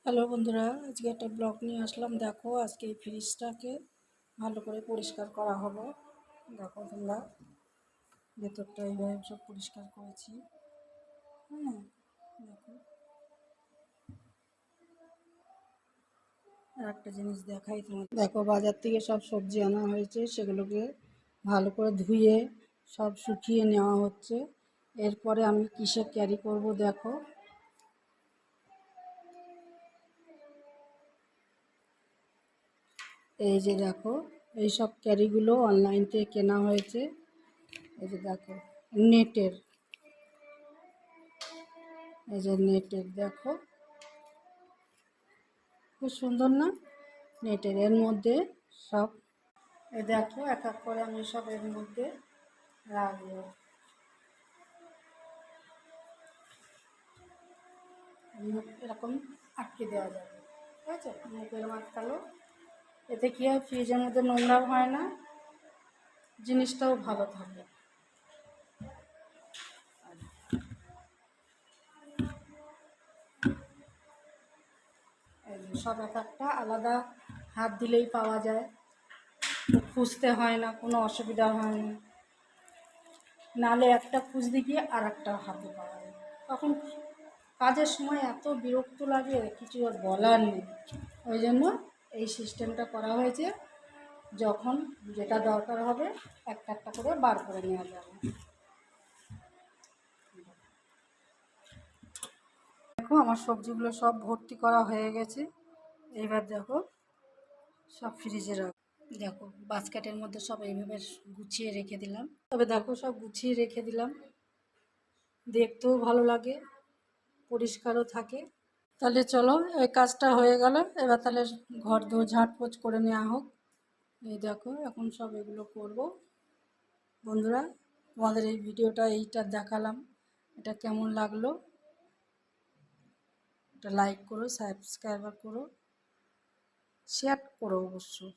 Hello বন্ধুরা, আজকে একটা ব্লগ নিয়ে আসলাম। দেখো, আজকে এই ফ্রিজটাকে ভালো করে পরিষ্কার করা হলো। দেখো তোমরা, ভেতরটা এইভাবে সব পরিষ্কার করেছি। হ্যাঁ, দেখো, আর একটা জিনিস দেখাই তোমাদের। দেখো, বাজার থেকে সব সবজি আনা হয়েছে, সেগুলোকে ভালো করে ধুয়ে সব শুকিয়ে নেওয়া হচ্ছে। এরপরে আমি কিসে ক্যারি করব দেখো। এই যে দেখো, এই সব ক্যারিগুলো অনলাইন থেকে কেনা হয়েছে। এই যে দেখো, নেটের, এই যে নেটের দেখো, খুব সুন্দর না? নেটের, এর মধ্যে সব, এই দেখো এক এক করে আমি সব এর মধ্যে রাখবো। মুখ এরকম আটকে দেওয়া যাবে, ঠিক আছে? মুখের আটকালো, এতে কী হয়, ফ্রিজের মধ্যে নোংরা হয় না, জিনিসটাও ভালো থাকে। এই যে সব এক একটা আলাদা, হাত দিলেই পাওয়া যায়, খুঁজতে হয় না, কোনো অসুবিধা হয় না। নালে একটা খুঁজতে গিয়ে আর একটা হাতে পাওয়া যায়, তখন কাজের সময় এত বিরক্ত লাগে, কিছু আর বলার নেই। ওই জন্য এই সিস্টেমটা করা হয়েছে, যখন যেটা দরকার হবে একটা একটা করে বার করে নেওয়া যাবে। দেখো, আমার সবজিগুলো সব ভর্তি করা হয়ে গেছে। এইবার দেখো, সব ফ্রিজে রাখ। দেখো, বাস্কেটের মধ্যে সব এইভাবে গুছিয়ে রেখে দিলাম। তবে দেখো, সব গুছিয়ে রেখে দিলাম, দেখতেও ভালো লাগে, পরিষ্কারও থাকে। তাহলে চলো, এই কাজটা হয়ে গেল। এবার তাহলে ঘর দোর ঝাড়পোছ করে নেওয়া হোক। এই দেখো, এখন সব এগুলো করব। বন্ধুরা, তোমাদের এই ভিডিওটা এইটা দেখালাম, এটা কেমন লাগলো, এটা লাইক করো, সাবস্ক্রাইব করো, শেয়ার করো অবশ্যই।